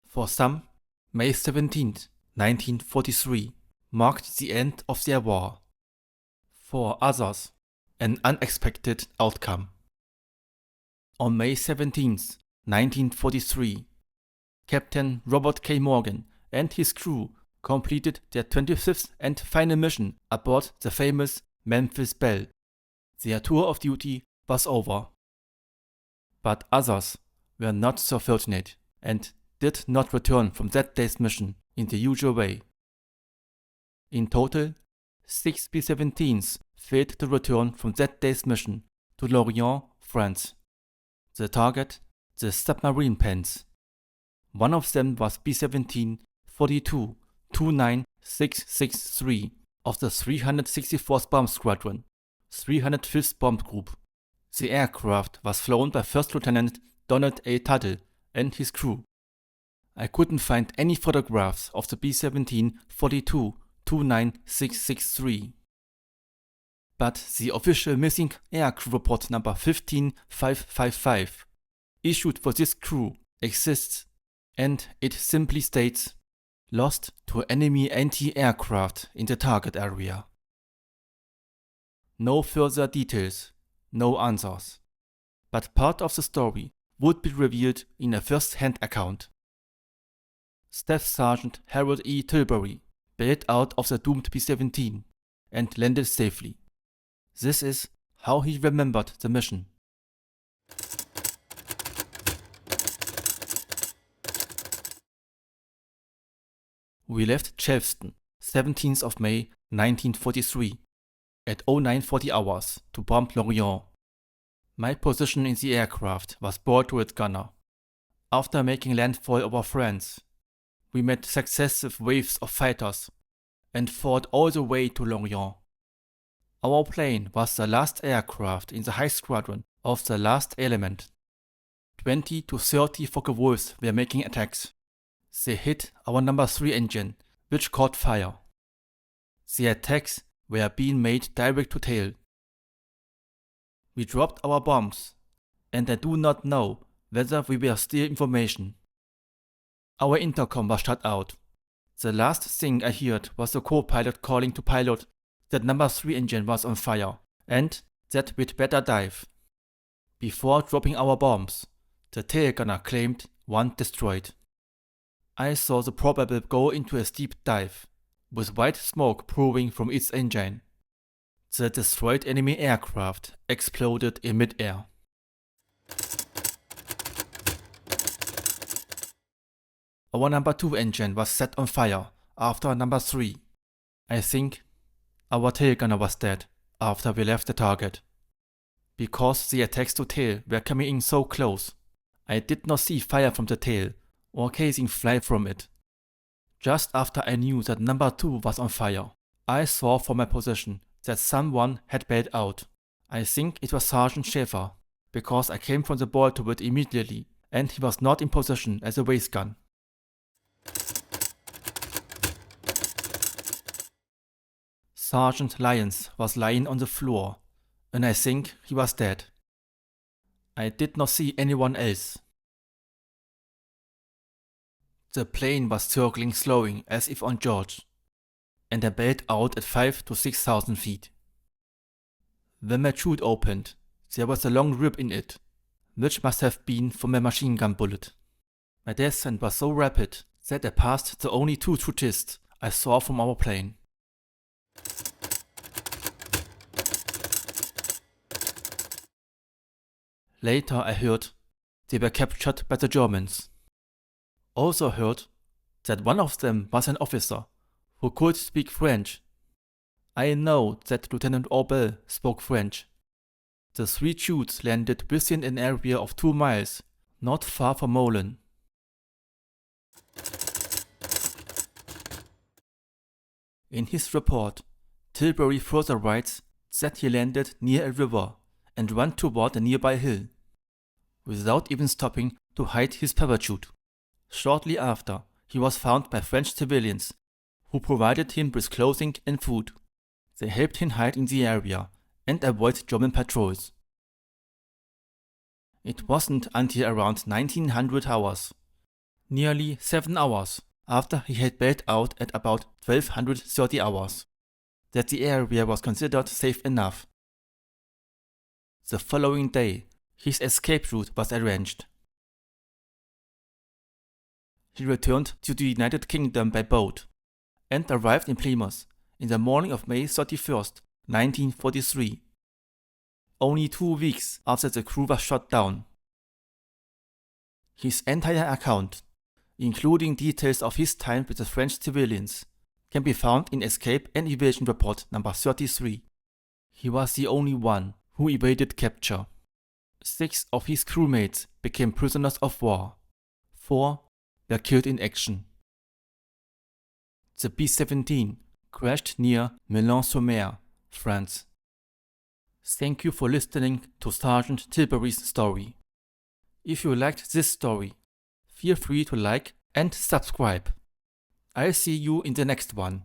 For some, May 17, 1943 marked the end of their war. For others, an unexpected outcome. On May 17, 1943, Captain Robert K. Morgan and his crew completed their 25th and final mission aboard the famous Memphis Belle. Their tour of duty was over. But others were not so fortunate and did not return from that day's mission in the usual way. In total, 6 B-17s failed to return from that day's mission to Lorient, France. The target, the submarine pens. One of them was B-17 42-29663 of the 364th Bomb Squadron, 305th Bomb Group. The aircraft was flown by First Lieutenant Donald A. Tuttle and his crew. I couldn't find any photographs of the B-17 42-29663. But the official missing aircrew report number 15555, issued for this crew, exists, and it simply states, lost to enemy anti-aircraft in the target area. No further details, no answers. But part of the story would be revealed in a first-hand account. Staff Sergeant Harold E. Tilbury bailed out of the doomed B-17 and landed safely. This is how he remembered the mission. We left Chelmsford, 17th of May 1943, at 0940 hours to bomb Lorient. My position in the aircraft was board turret gunner. After making landfall over France, we met successive waves of fighters and fought all the way to Lorient. Our plane was the last aircraft in the high squadron of the last element. 20 to 30 Focke-Wulfs were making attacks. They hit our number 3 engine, which caught fire. The attacks were being made direct to tail. We dropped our bombs, and I do not know whether we were still in formation. Our intercom was shut out. The last thing I heard was the co-pilot calling to pilot that number 3 engine was on fire and that we'd better dive. Before dropping our bombs, the tail gunner claimed one destroyed. I saw the Probable go into a steep dive, with white smoke pouring from its engine. The destroyed enemy aircraft exploded in mid-air. Our number 2 engine was set on fire after number 3. I think our tail gunner was dead after we left the target. Because the attacks to tail were coming in so close, I did not see fire from the tail or casing fly from it. Just after I knew that number 2 was on fire, I saw from my position that someone had bailed out. I think it was Sergeant Schaeffer, because I came from the board to it immediately and he was not in position as a waist gun. Sergeant Lyons was lying on the floor, and I think he was dead. I did not see anyone else. The plane was circling slowing as if on George, and I bailed out at 5,000 to 6,000 feet. When my chute opened, there was a long rip in it, which must have been from a machine gun bullet. My descent was so rapid that I passed the only 2 chutists I saw from our plane. Later I heard they were captured by the Germans. Also heard that one of them was an officer who could speak French. I know that Lieutenant Aubele spoke French. The 3 chutes landed within an area of 2 miles, not far from Moulin. In his report, Tilbury further writes that he landed near a river and ran toward a nearby hill, without even stopping to hide his parachute. Shortly after, he was found by French civilians, who provided him with clothing and food. They helped him hide in the area and avoid German patrols. It wasn't until around 1900 hours, nearly 7 hours after he had bailed out at about 1230 hours, that the area was considered safe enough. The following day, his escape route was arranged. He returned to the United Kingdom by boat and arrived in Plymouth in the morning of May 31st, 1943, only 2 weeks after the crew was shot down. His entire account, including details of his time with the French civilians, can be found in Escape and Evasion Report No. 33. He was the only one who evaded capture. 6 of his crewmates became prisoners of war. 4 were killed in action. The B-17 crashed near Melun-sur-Mer, France. Thank you for listening to Sergeant Tilbury's story. If you liked this story, feel free to like and subscribe. I'll see you in the next one.